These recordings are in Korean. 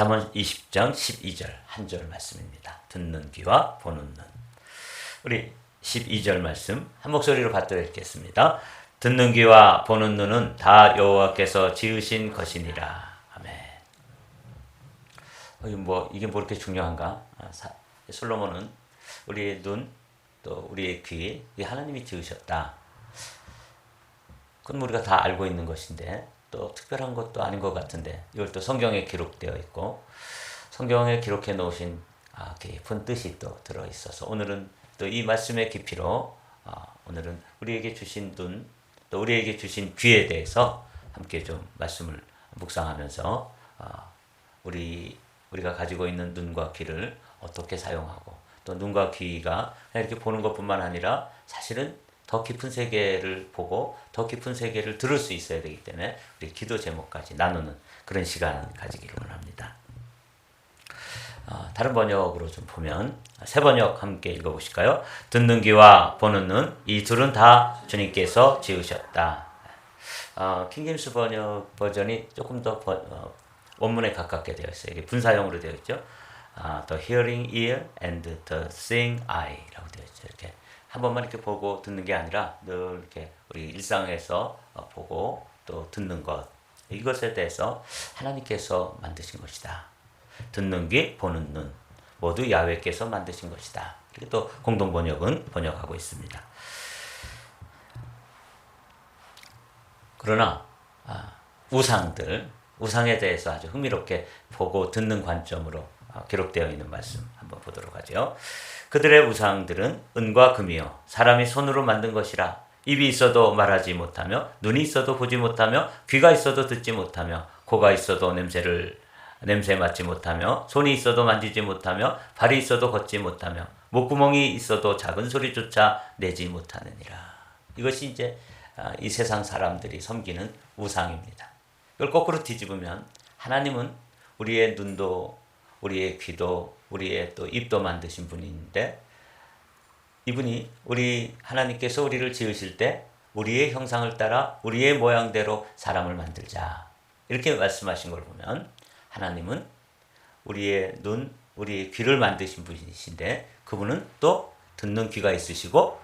잠언 20장 12절 한 절 말씀입니다. 듣는 귀와 보는 눈. 우리 12절 말씀 한 목소리로 받들어 읽겠습니다. 듣는 귀와 보는 눈은 다 여호와께서 지으신 것이니라. 아멘. 이게 뭐 이렇게 중요한가? 솔로몬은 우리의 눈, 또 우리의 귀, 하나님이 지으셨다. 그건 우리가 다 알고 있는 것인데 또 특별한 것도 아닌 것 같은데 이걸 또 성경에 기록되어 있고 성경에 기록해 놓으신 깊은 뜻이 또 들어있어서 오늘은 또 이 말씀의 깊이로 오늘은 우리에게 주신 눈, 또 우리에게 주신 귀에 대해서 함께 좀 말씀을 묵상하면서 우리가 가지고 있는 눈과 귀를 어떻게 사용하고 또 눈과 귀가 그냥 이렇게 보는 것뿐만 아니라 사실은 더 깊은 세계를 보고 더 깊은 세계를 들을 수 있어야 되기 때문에 우리 기도 제목까지 나누는 그런 시간 가지기를 원합니다. 다른 번역으로 좀 보면 새 번역 함께 읽어보실까요? 듣는 귀와 보는 눈, 이 둘은 다 주님께서 지으셨다. 킹제임스 번역 버전이 조금 더 원문에 가깝게 되어 있어요. 이게 분사형으로 되어 있죠. The hearing ear and the seeing eye라고 되어 있죠. 이렇게 한 번만 이렇게 보고 듣는 게 아니라 늘 이렇게 우리 일상에서 보고 또 듣는 것, 이것에 대해서 하나님께서 만드신 것이다. 듣는 귀, 보는 눈 모두 야훼께서 만드신 것이다. 이렇게 또 공동 번역은 번역하고 있습니다. 그러나 우상에 대해서 아주 흥미롭게 보고 듣는 관점으로 기록되어 있는 말씀 한번 보도록 하죠. 그들의 우상들은 은과 금이요 사람이 손으로 만든 것이라 입이 있어도 말하지 못하며 눈이 있어도 보지 못하며 귀가 있어도 듣지 못하며 코가 있어도 냄새 맡지 못하며 손이 있어도 만지지 못하며 발이 있어도 걷지 못하며 목구멍이 있어도 작은 소리조차 내지 못하느니라. 이것이 이제 이 세상 사람들이 섬기는 우상입니다. 이걸 거꾸로 뒤집으면 하나님은 우리의 눈도 우리의 귀도 우리의 또 입도 만드신 분인데 이분이 하나님께서 우리를 지으실 때 우리의 형상을 따라 우리의 모양대로 사람을 만들자 이렇게 말씀하신 걸 보면 하나님은 우리의 눈, 우리의 귀를 만드신 분이신데 그분은 또 듣는 귀가 있으시고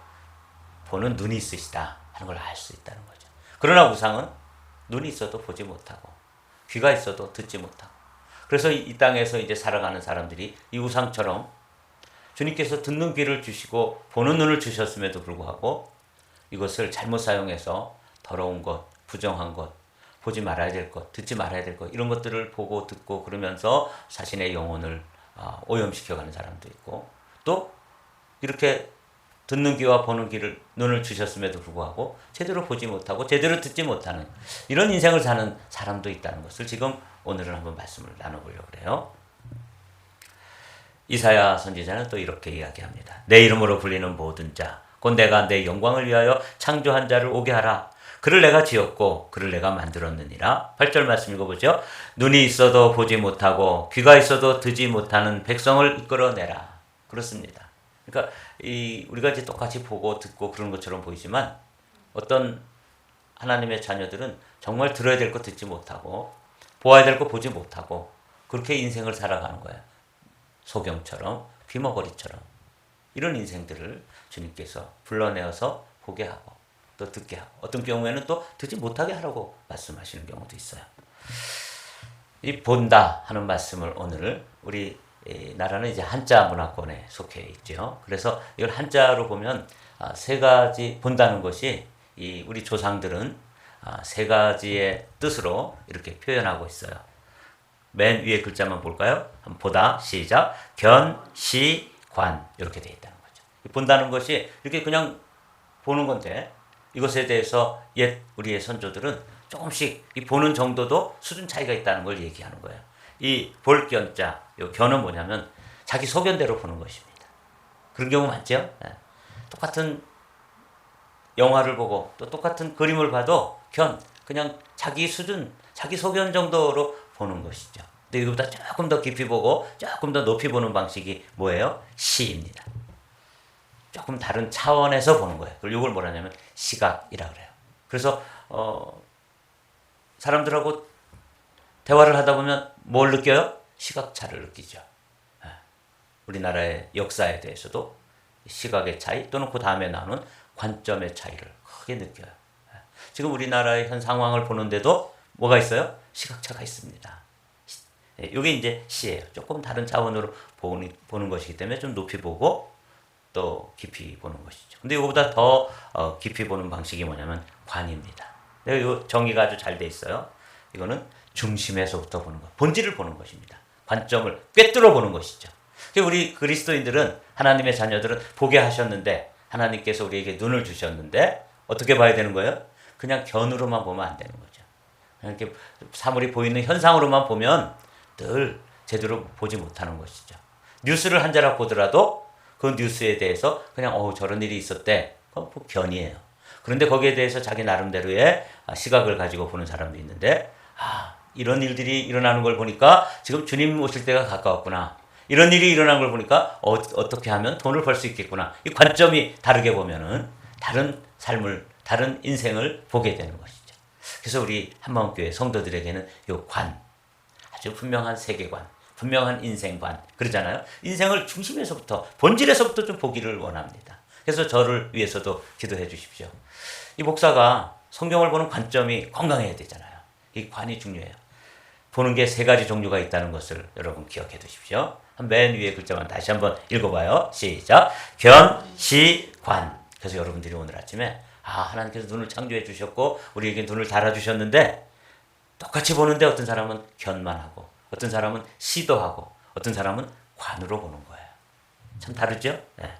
보는 눈이 있으시다 하는 걸 알 수 있다는 거죠. 그러나 우상은 눈이 있어도 보지 못하고 귀가 있어도 듣지 못하고 그래서 이 땅에서 이제 살아가는 사람들이 이 우상처럼 주님께서 듣는 귀를 주시고 보는 눈을 주셨음에도 불구하고 이것을 잘못 사용해서 더러운 것, 부정한 것, 보지 말아야 될 것, 듣지 말아야 될 것 이런 것들을 보고 듣고 그러면서 자신의 영혼을 오염시켜가는 사람도 있고 또 이렇게 듣는 귀와 보는 눈을 주셨음에도 불구하고 제대로 보지 못하고 제대로 듣지 못하는 이런 인생을 사는 사람도 있다는 것을 지금 오늘은 한번 말씀을 나눠보려고 그래요. 이사야 선지자는 또 이렇게 이야기합니다. 내 이름으로 불리는 모든 자, 곧 내가 내 영광을 위하여 창조한 자를 오게 하라. 그를 내가 지었고 그를 내가 만들었느니라. 8절 말씀 읽어보죠. 눈이 있어도 보지 못하고 귀가 있어도 듣지 못하는 백성을 이끌어내라. 그렇습니다. 그러니까 우리가 이제 똑같이 보고 듣고 그런 것처럼 보이지만 어떤 하나님의 자녀들은 정말 들어야 될 거 듣지 못하고 보아야 될 거 보지 못하고 그렇게 인생을 살아가는 거예요. 소경처럼 귀머거리처럼 이런 인생들을 주님께서 불러내어서 보게 하고 또 듣게 하고 어떤 경우에는 또 듣지 못하게 하라고 말씀하시는 경우도 있어요. 이 본다 하는 말씀을 오늘 우리 나라는 이제 한자 문화권에 속해 있죠. 그래서 이걸 한자로 보면 세 가지 본다는 것이 우리 조상들은 세 가지의 뜻으로 이렇게 표현하고 있어요. 맨 위에 글자만 볼까요? 한번 보다 시작 견, 시, 관 이렇게 되어 있다는 거죠. 본다는 것이 이렇게 그냥 보는 건데 이것에 대해서 우리의 선조들은 조금씩 이 보는 정도도 수준 차이가 있다는 걸 얘기하는 거예요. 이 볼 견자, 이 견은 뭐냐면 자기 소견대로 보는 것입니다. 그런 경우 많죠? 똑같은 영화를 보고 또 똑같은 그림을 봐도 그냥 자기 수준, 자기 소견 정도로 보는 것이죠. 근데 이거보다 조금 더 깊이 보고 조금 더 높이 보는 방식이 뭐예요? 시입니다. 조금 다른 차원에서 보는 거예요. 그리고 이걸 뭐라 하냐면 시각이라 그래요. 그래서 사람들하고 대화를 하다 보면 뭘 느껴요? 시각차를 느끼죠. 우리나라의 역사에 대해서도 시각의 차이 또는 그 다음에 나오는 관점의 차이를 크게 느껴요. 지금 우리나라의 현 상황을 보는데도 뭐가 있어요? 시각차가 있습니다. 이게 이제 시예요. 조금 다른 차원으로 보는 것이기 때문에 좀 높이 보고 또 깊이 보는 것이죠. 근데 이거보다 더 깊이 보는 방식이 뭐냐면 관입니다. 이 정의가 아주 잘 돼 있어요. 이거는 중심에서부터 보는 것, 본질을 보는 것입니다. 관점을 꿰뚫어 보는 것이죠. 우리 그리스도인들은 하나님의 자녀들은 보게 하셨는데 하나님께서 우리에게 눈을 주셨는데 어떻게 봐야 되는 거예요? 그냥 견으로만 보면 안 되는 거죠. 그냥 이렇게 사물이 보이는 현상으로만 보면 늘 제대로 보지 못하는 것이죠. 뉴스를 한 자락 보더라도 그 뉴스에 대해서 그냥 저런 일이 있었대. 그건 견이에요. 그런데 거기에 대해서 자기 나름대로의 시각을 가지고 보는 사람도 있는데 이런 일들이 일어나는 걸 보니까 지금 주님 오실 때가 가까웠구나. 이런 일이 일어난 걸 보니까 어떻게 하면 돈을 벌 수 있겠구나. 이 관점이 다르게 보면은 다른 삶을, 다른 인생을 보게 되는 것이죠. 그래서 우리 한마음교회 성도들에게는 이 관, 아주 분명한 세계관, 분명한 인생관, 그러잖아요. 인생을 중심에서부터, 본질에서부터 좀 보기를 원합니다. 그래서 저를 위해서도 기도해 주십시오. 이 목사가 성경을 보는 관점이 건강해야 되잖아요. 이 관이 중요해요. 보는 게 세 가지 종류가 있다는 것을 여러분 기억해 두십시오. 맨 위에 글자만 다시 한번 읽어봐요. 시작. 견, 시, 관. 그래서 여러분들이 오늘 아침에 하나님께서 눈을 창조해 주셨고 우리에게 눈을 달아주셨는데 똑같이 보는데 어떤 사람은 견만 하고 어떤 사람은 시도 하고 어떤 사람은 관으로 보는 거예요. 참 다르죠? 네.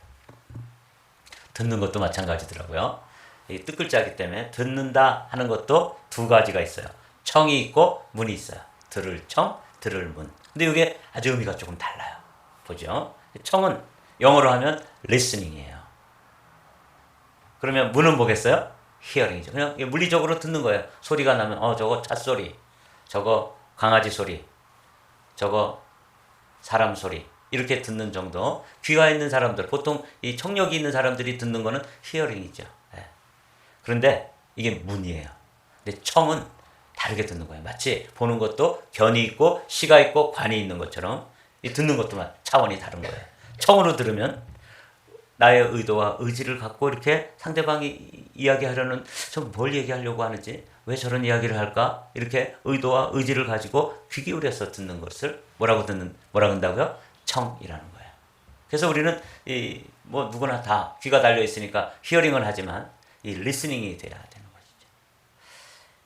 듣는 것도 마찬가지더라고요. 이 뜻글자이기 때문에 듣는다 하는 것도 두 가지가 있어요. 청이 있고 문이 있어요. 들을 청, 들을 문. 근데 이게 아주 의미가 조금 달라요. 보죠. 청은 영어로 하면 listening이에요. 그러면 문은 뭐겠어요? hearing이죠. 그냥 물리적으로 듣는 거예요. 소리가 나면 저거 찻소리, 저거 강아지 소리, 저거 사람 소리 이렇게 듣는 정도. 귀가 있는 사람들, 보통 이 청력이 있는 사람들이 듣는 거는 hearing이죠. 네. 그런데 이게 문이에요. 근데 청은 다르게 듣는 거예요. 마치 보는 것도 견이 있고 시가 있고 관이 있는 것처럼 이 듣는 것도 차원이 다른 거예요. 청으로 들으면 나의 의도와 의지를 갖고 이렇게 상대방이 이야기하려는 뭘 얘기하려고 하는지 왜 저런 이야기를 할까? 이렇게 의도와 의지를 가지고 귀 기울여서 듣는 것을 뭐라고 한다고요? 청이라는 거예요. 그래서 우리는 누구나 다 귀가 달려 있으니까 히어링을 하지만 이 리스닝이 돼야 되는 것이죠.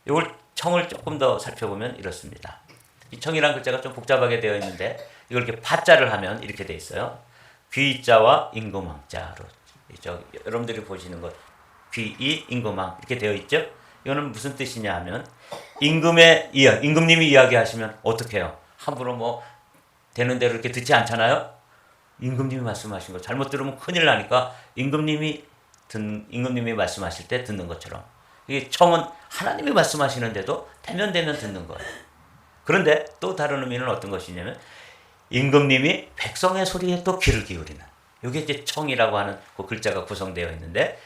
이걸 청을 조금 더 살펴보면 이렇습니다. 이 청이라는 글자가 좀 복잡하게 되어 있는데 이걸 이렇게 파자를 하면 이렇게 돼 있어요. 귀자와 임금왕자로 여러분들이 보시는 것 귀이 임금왕 이렇게 되어 있죠. 이거는 무슨 뜻이냐 하면 임금님이 이야기하시면 어떻게 해요? 함부로 되는 대로 이렇게 듣지 않잖아요. 임금님이 말씀하신 거 잘못 들으면 큰일 나니까 임금님이 말씀하실 때 듣는 것처럼 이 청은 하나님이 말씀하시는데도 대면대면 듣는 거예요. 그런데 또 다른 의미는 어떤 것이냐면 임금님이 백성의 소리에 또 귀를 기울이는 이게 이제 청이라고 하는 그 글자가 구성되어 있는데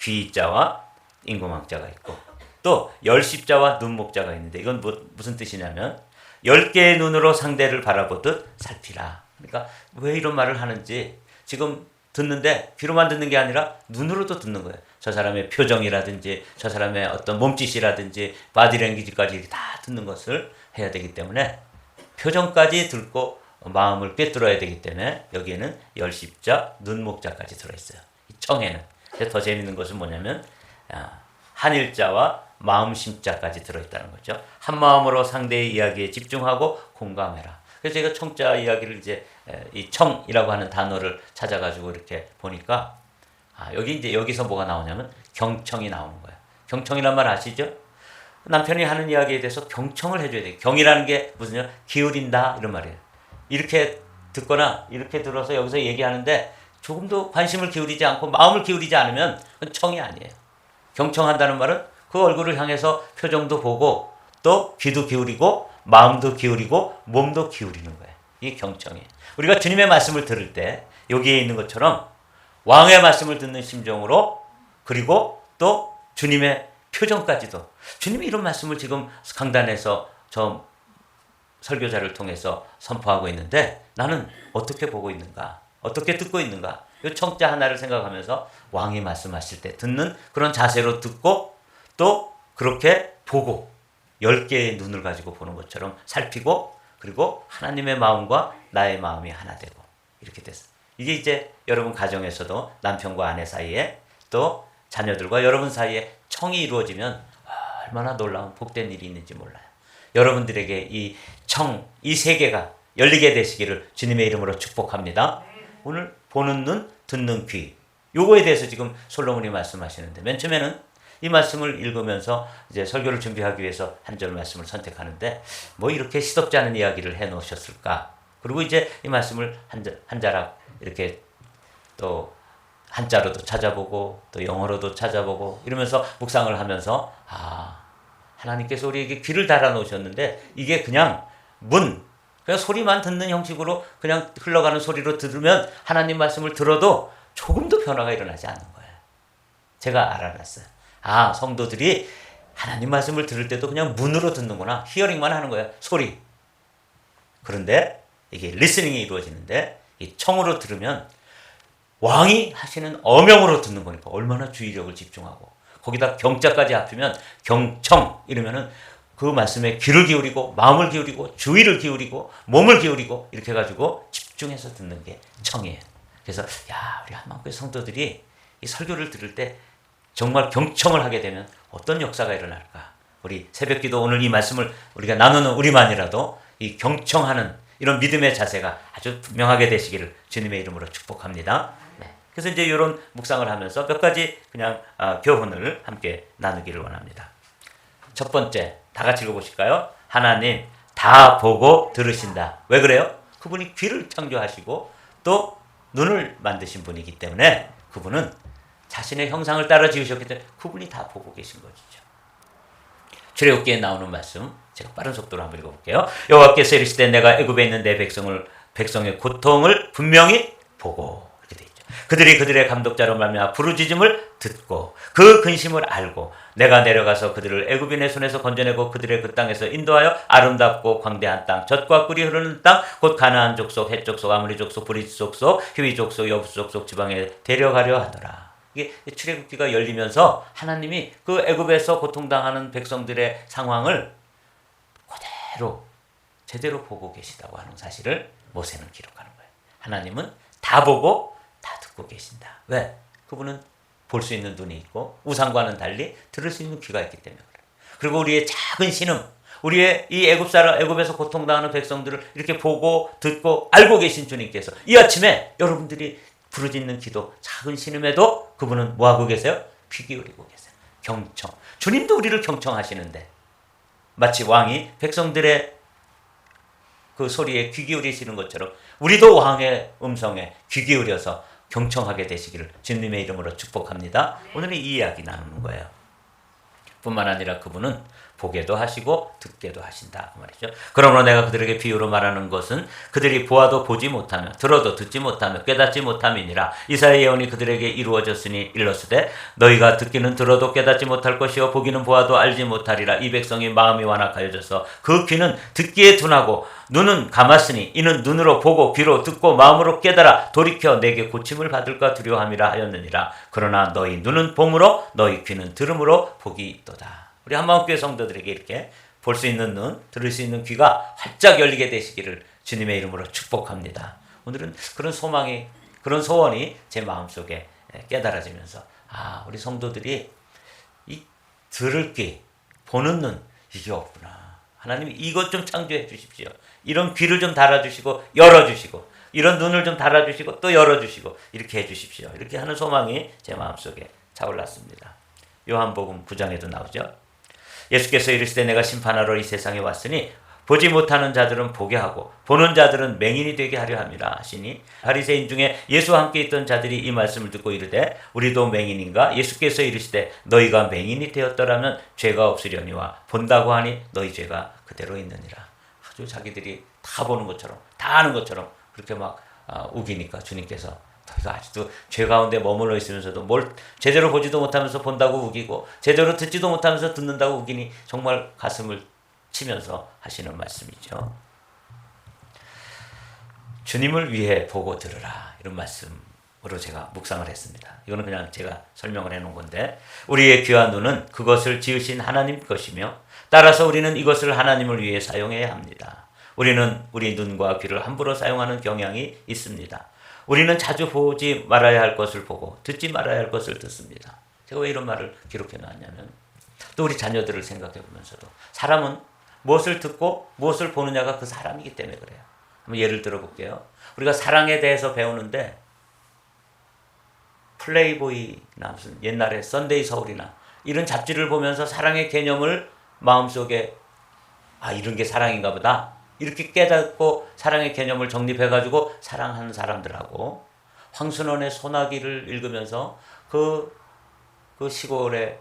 귀자와 임금왕자가 있고 또 열십자와 눈목자가 있는데 이건 무슨 뜻이냐면 10개의 눈으로 상대를 바라보듯 살피라. 그러니까 왜 이런 말을 하는지 지금 듣는데 귀로만 듣는 게 아니라 눈으로도 듣는 거예요. 저 사람의 표정이라든지 저 사람의 어떤 몸짓이라든지 바디랭귀지까지 다 듣는 것을 해야 되기 때문에 표정까지 듣고 마음을 꿰뚫어야 되기 때문에 여기에는 열십자, 눈목자까지 들어있어요. 이 청에는. 더 재밌는 것은 뭐냐면 한일자와 마음심자까지 들어있다는 거죠. 한 마음으로 상대의 이야기에 집중하고 공감해라. 그래서 제가 청자 이야기를 이제 이 청이라고 하는 단어를 찾아가지고 이렇게 보니까 여기서 뭐가 나오냐면 경청이 나오는 거예요. 경청이란 말 아시죠? 남편이 하는 이야기에 대해서 경청을 해줘야 돼요. 경이라는 게 무슨 기울인다 이런 말이에요. 이렇게 듣거나 이렇게 들어서 여기서 얘기하는데 조금도 관심을 기울이지 않고 마음을 기울이지 않으면 그건 청이 아니에요. 경청한다는 말은 그 얼굴을 향해서 표정도 보고 또 귀도 기울이고 마음도 기울이고 몸도 기울이는 거예요. 이게 경청이에요. 우리가 주님의 말씀을 들을 때 여기에 있는 것처럼 왕의 말씀을 듣는 심정으로 그리고 또 주님의 표정까지도 주님이 이런 말씀을 지금 강단에서 설교자를 통해서 선포하고 있는데 나는 어떻게 보고 있는가? 어떻게 듣고 있는가? 이 청자 하나를 생각하면서 왕이 말씀하실 때 듣는 그런 자세로 듣고 또 그렇게 보고 10개의 눈을 가지고 보는 것처럼 살피고 그리고 하나님의 마음과 나의 마음이 하나 되고 이렇게 됐어요. 이게 이제 여러분 가정에서도 남편과 아내 사이에 또 자녀들과 여러분 사이에 청이 이루어지면 얼마나 놀라운 복된 일이 있는지 몰라요. 여러분들에게 이 청, 이 세계가 열리게 되시기를 주님의 이름으로 축복합니다. 오늘 보는 눈, 듣는 귀. 요거에 대해서 지금 솔로몬이 말씀하시는데 맨 처음에는 이 말씀을 읽으면서 이제 설교를 준비하기 위해서 한 절 말씀을 선택하는데 뭐 이렇게 시덥지 않은 이야기를 해 놓으셨을까? 그리고 이제 이 말씀을 한 자락 이렇게 또 한자로도 찾아보고 또 영어로도 찾아보고 이러면서 묵상을 하면서 하나님께서 우리에게 귀를 달아 놓으셨는데 이게 그냥 그냥 소리만 듣는 형식으로 그냥 흘러가는 소리로 들으면 하나님 말씀을 들어도 조금도 변화가 일어나지 않는 거예요. 제가 알아냈어요. 성도들이 하나님 말씀을 들을 때도 그냥 문으로 듣는구나. 히어링만 하는 거예요. 소리. 그런데 이게 리스닝이 이루어지는데 이 청으로 들으면 왕이 하시는 어명으로 듣는 거니까 얼마나 주의력을 집중하고 거기다 경자까지 합치면 경청 이러면은 그 말씀에 귀를 기울이고 마음을 기울이고 주의를 기울이고 몸을 기울이고 이렇게 해가지고 집중해서 듣는 게 청이에요. 그래서 우리 한만교회 성도들이 이 설교를 들을 때 정말 경청을 하게 되면 어떤 역사가 일어날까? 우리 새벽기도 오늘 이 말씀을 우리가 나누는 우리만이라도 이 경청하는 이런 믿음의 자세가 아주 분명하게 되시기를 주님의 이름으로 축복합니다. 그래서 이제 이런 묵상을 하면서 몇 가지 그냥 교훈을 함께 나누기를 원합니다. 첫 번째, 다 같이 읽어보실까요? 하나님 다 보고 들으신다. 왜 그래요? 그분이 귀를 창조하시고 또 눈을 만드신 분이기 때문에 그분은 자신의 형상을 따라 지으셨기 때문에 그분이 다 보고 계신 것이죠. 출애굽기에 나오는 말씀 제가 빠른 속도로 한번 읽어볼게요. 여호와께서 이르시되 내가 애굽에 있는 내 백성의 고통을 분명히 보고 이렇게 돼 있죠. 그들이 그들의 감독자로 말미암아 부르짖음을 듣고 그 근심을 알고 내가 내려가서 그들을 애굽인의 손에서 건져내고 그들의 그 땅에서 인도하여 아름답고 광대한 땅 젖과 꿀이 흐르는 땅 곧 가나안 족속 헷 족속 아모리 족속 브리스 족속 히위 족속 여부스 족속 지방에 데려가려 하더라. 이게 출애굽기가 열리면서 하나님이 그 애굽에서 고통당하는 백성들의 상황을 그대로 제대로 보고 계시다고 하는 사실을 모세는 기록하는 거예요. 하나님은 다 보고 다 듣고 계신다. 왜? 그분은 볼 수 있는 눈이 있고 우상과는 달리 들을 수 있는 귀가 있기 때문에 그래요. 그리고 우리의 작은 신음, 우리의 이 애굽에서 고통당하는 백성들을 이렇게 보고 듣고 알고 계신 주님께서 이 아침에 여러분들이 부르짖는 기도, 작은 신음에도 그분은 뭐하고 계세요? 귀 기울이고 계세요. 경청. 주님도 우리를 경청하시는데 마치 왕이 백성들의 그 소리에 귀 기울이시는 것처럼 우리도 왕의 음성에 귀 기울여서 경청하게 되시기를 주님의 이름으로 축복합니다. 오늘은 이 이야기 나누는 거예요. 뿐만 아니라 그분은 보게도 하시고 듣게도 하신다 그 말이죠. 그러므로 내가 그들에게 비유로 말하는 것은 그들이 보아도 보지 못하며 들어도 듣지 못하며 깨닫지 못함이니라. 이사야 예언이 그들에게 이루어졌으니 일러스되 너희가 듣기는 들어도 깨닫지 못할 것이요 보기는 보아도 알지 못하리라. 이 백성이 마음이 완악하여져서 그 귀는 듣기에 둔하고 눈은 감았으니 이는 눈으로 보고 귀로 듣고 마음으로 깨달아 돌이켜 내게 고침을 받을까 두려워함이라 하였느니라. 그러나 너희 눈은 봄으로 너희 귀는 들음으로 복이 있도다. 우리 한마음교회 성도들에게 이렇게 볼 수 있는 눈, 들을 수 있는 귀가 활짝 열리게 되시기를 주님의 이름으로 축복합니다. 오늘은 그런 소망이, 그런 소원이 제 마음속에 깨달아지면서 우리 성도들이 이 들을 귀, 보는 눈 이게 없구나. 하나님이 이것 좀 창조해 주십시오. 이런 귀를 좀 달아주시고 열어주시고 이런 눈을 좀 달아주시고 또 열어주시고 이렇게 해주십시오. 이렇게 하는 소망이 제 마음속에 차올랐습니다. 요한복음 9장에도 나오죠. 예수께서 이르시되 내가 심판하러 이 세상에 왔으니 보지 못하는 자들은 보게 하고 보는 자들은 맹인이 되게 하려 함이라 하시니 바리새인 중에 예수와 함께 있던 자들이 이 말씀을 듣고 이르되 우리도 맹인인가? 예수께서 이르시되 너희가 맹인이 되었더라면 죄가 없으려니와 본다고 하니 너희 죄가 그대로 있느니라. 아주 자기들이 다 보는 것처럼 다 아는 것처럼 그렇게 막 우기니까 주님께서 너희가 아직도 죄 가운데 머물러 있으면서도 뭘 제대로 보지도 못하면서 본다고 우기고 제대로 듣지도 못하면서 듣는다고 우기니 정말 가슴을 치면서 하시는 말씀이죠. 주님을 위해 보고 들으라. 이런 말씀으로 제가 묵상을 했습니다. 이거는 그냥 제가 설명을 해놓은 건데 우리의 귀와 눈은 그것을 지으신 하나님 것이며 따라서 우리는 이것을 하나님을 위해 사용해야 합니다. 우리는 우리 눈과 귀를 함부로 사용하는 경향이 있습니다. 우리는 자주 보지 말아야 할 것을 보고 듣지 말아야 할 것을 듣습니다. 제가 왜 이런 말을 기록해 놨냐면 또 우리 자녀들을 생각해 보면서도 사람은 무엇을 듣고 무엇을 보느냐가 그 사람이기 때문에 그래요. 한번 예를 들어 볼게요. 우리가 사랑에 대해서 배우는데 플레이보이나 무슨 옛날에 썬데이 서울이나 이런 잡지를 보면서 사랑의 개념을 마음속에 이런 게 사랑인가 보다 이렇게 깨닫고 사랑의 개념을 정립해가지고 사랑하는 사람들하고 황순원의 소나기를 읽으면서 그 시골에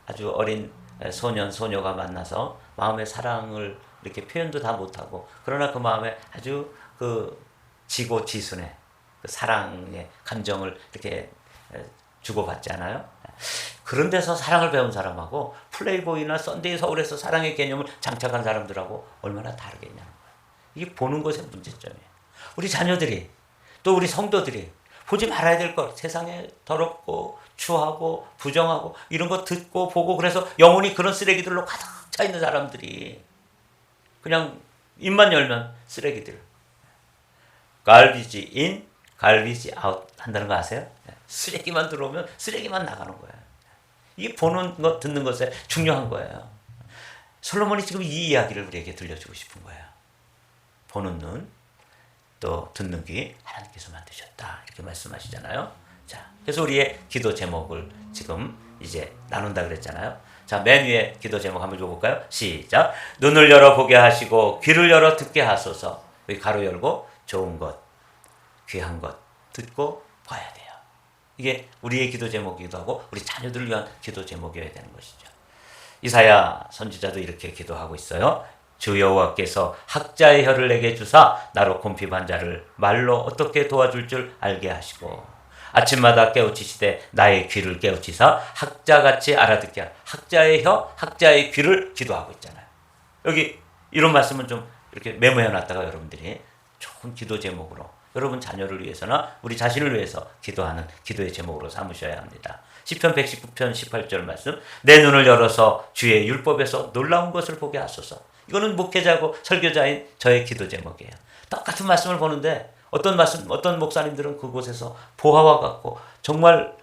아주 어린 소년, 소녀가 만나서 마음의 사랑을 이렇게 표현도 다 못하고 그러나 그 마음에 아주 그 지고지순의 그 사랑의 감정을 이렇게 주고받잖아요. 그런 데서 사랑을 배운 사람하고 플레이보이나 썬데이 서울에서 사랑의 개념을 장착한 사람들하고 얼마나 다르겠냐는 거예요. 이게 보는 것의 문제점이에요. 우리 자녀들이 또 우리 성도들이 보지 말아야 될 것, 세상에 더럽고 추하고 부정하고 이런 거 듣고 보고 그래서 영혼이 그런 쓰레기들로 가득 차 있는 사람들이 그냥 입만 열면 쓰레기들. 갈비지 인, 갈비지 아웃 한다는 거 아세요? 쓰레기만 들어오면 쓰레기만 나가는 거예요. 이게 보는 것, 듣는 것에 중요한 거예요. 솔로몬이 지금 이 이야기를 우리에게 들려주고 싶은 거예요. 보는 눈, 또 듣는 귀 하나님께서 만드셨다. 이렇게 말씀하시잖아요. 자, 그래서 우리의 기도 제목을 지금 이제 나눈다 그랬잖아요. 자, 맨 위에 기도 제목 한번 읽어볼까요? 시작. 눈을 열어 보게 하시고 귀를 열어 듣게 하소서. 여기 가로 열고 좋은 것, 귀한 것 듣고 봐야 돼요. 이게 우리의 기도 제목이기도 하고 우리 자녀들을 위한 기도 제목이어야 되는 것이죠. 이사야 선지자도 이렇게 기도하고 있어요. 주 여호와께서 학자의 혀를 내게 주사 나로 곰핍한 자를 말로 어떻게 도와줄 줄 알게 하시고 아침마다 깨우치시되 나의 귀를 깨우치사 학자같이 알아듣게 하라. 학자의 혀, 학자의 귀를 기도하고 있잖아요. 여기 이런 말씀은 좀 이렇게 메모해 놨다가 여러분들이 좋은 기도 제목으로 여러분 자녀를 위해서나 우리 자신을 위해서 기도하는 기도의 제목으로 삼으셔야 합니다. 시편 119편 18절 말씀. 내 눈을 열어서 주의 율법에서 놀라운 것을 보게 하소서. 이거는 목회자고 설교자인 저의 기도 제목이에요. 똑같은 말씀을 보는데 어떤 목사님들은 그곳에서 보화와 같고 정말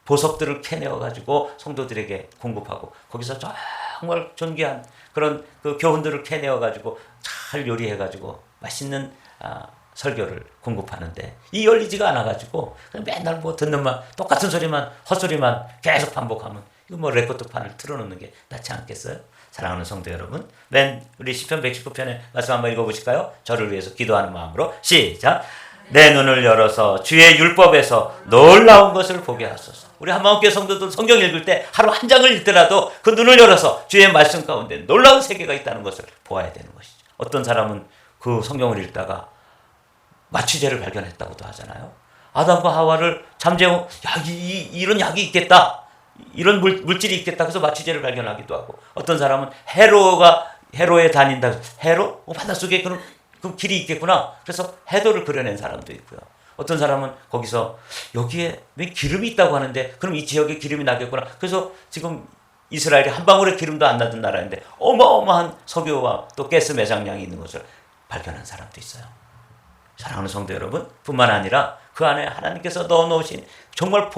보석들을 캐내어 가지고 성도들에게 공급하고 거기서 정말 존귀한 그런 그 교훈들을 캐내어 가지고 잘 요리해 가지고 맛있는 설교를 공급하는데 이 열리지가 않아 가지고 맨날 뭐 듣는 말 똑같은 소리만 헛소리만 계속 반복하면 이거 뭐 레코드판을 틀어놓는 게 낫지 않겠어요? 사랑하는 성도 여러분, 우리 시편 119편의 말씀 한번 읽어보실까요? 저를 위해서 기도하는 마음으로 시작. 내 눈을 열어서 주의 율법에서 놀라운 것을 보게 하소서. 우리 한마음교회 성도들 성경 읽을 때 하루 한 장을 읽더라도 그 눈을 열어서 주의 말씀 가운데 놀라운 세계가 있다는 것을 보아야 되는 것이죠. 어떤 사람은 그 성경을 읽다가 마취제를 발견했다고도 하잖아요. 아담과 하와를 잠재워 이런 약이 있겠다. 이런 물질이 있겠다. 그래서 마취제를 발견하기도 하고 어떤 사람은 해로에 다닌다. 해로? 바닷속에 그런 그 길이 있겠구나. 그래서 해도를 그려낸 사람도 있고요. 어떤 사람은 거기서 여기에 왜 기름이 있다고 하는데 그럼 이 지역에 기름이 나겠구나. 그래서 지금 이스라엘이 한 방울의 기름도 안 나던 나라인데 어마어마한 석유와 또 가스 매장량이 있는 것을 발견한 사람도 있어요. 사랑하는 성도 여러분, 뿐만 아니라 그 안에 하나님께서 넣어놓으신 정말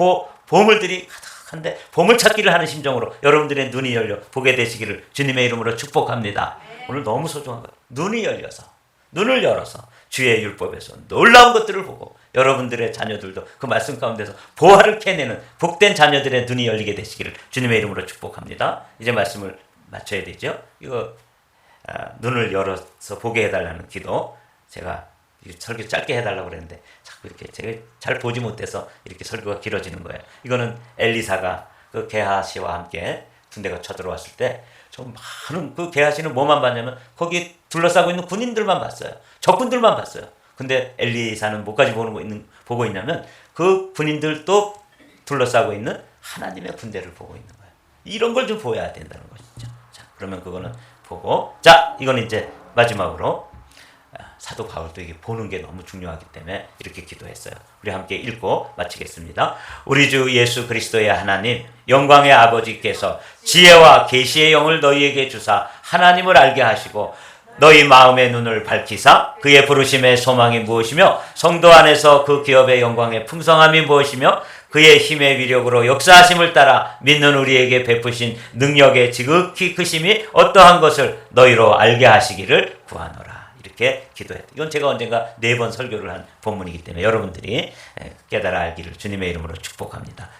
보물들이 가득한데 보물찾기를 하는 심정으로 여러분들의 눈이 열려 보게 되시기를 주님의 이름으로 축복합니다. 오늘 너무 소중한 거예요. 눈을 열어서 주의 율법에서 놀라운 것들을 보고 여러분들의 자녀들도 그 말씀 가운데서 보화를 캐내는 복된 자녀들의 눈이 열리게 되시기를 주님의 이름으로 축복합니다. 이제 말씀을 마쳐야 되죠. 이거 눈을 열어서 보게 해달라는 기도 제가 설교 짧게 해달라고 그랬는데 자꾸 이렇게 제가 잘 보지 못해서 이렇게 설교가 길어지는 거예요. 이거는 엘리사가 그 게하시와 함께 군대가 쳐들어왔을 때 좀 많은 그 게하시는 뭐만 봤냐면 거기 둘러싸고 있는 군인들만 봤어요. 적군들만 봤어요. 근데 엘리사는 뭐까지 보고 있냐면 그 군인들도 둘러싸고 있는 하나님의 군대를 보고 있는 거예요. 이런 걸 좀 보여야 된다는 것이죠. 자, 그러면 그거는 보고 자, 이건 이제 마지막으로 사도 바울도 이게 보는 게 너무 중요하기 때문에 이렇게 기도했어요. 우리 함께 읽고 마치겠습니다. 우리 주 예수 그리스도의 하나님, 영광의 아버지께서 지혜와 계시의 영을 너희에게 주사 하나님을 알게 하시고 너희 마음의 눈을 밝히사 그의 부르심의 소망이 무엇이며 성도 안에서 그 기업의 영광의 풍성함이 무엇이며 그의 힘의 위력으로 역사하심을 따라 믿는 우리에게 베푸신 능력의 지극히 크심이 어떠한 것을 너희로 알게 하시기를 구하노라. 이렇게 기도했다. 이건 제가 언젠가 4번 설교를 한 본문이기 때문에 여러분들이 깨달아 알기를 주님의 이름으로 축복합니다.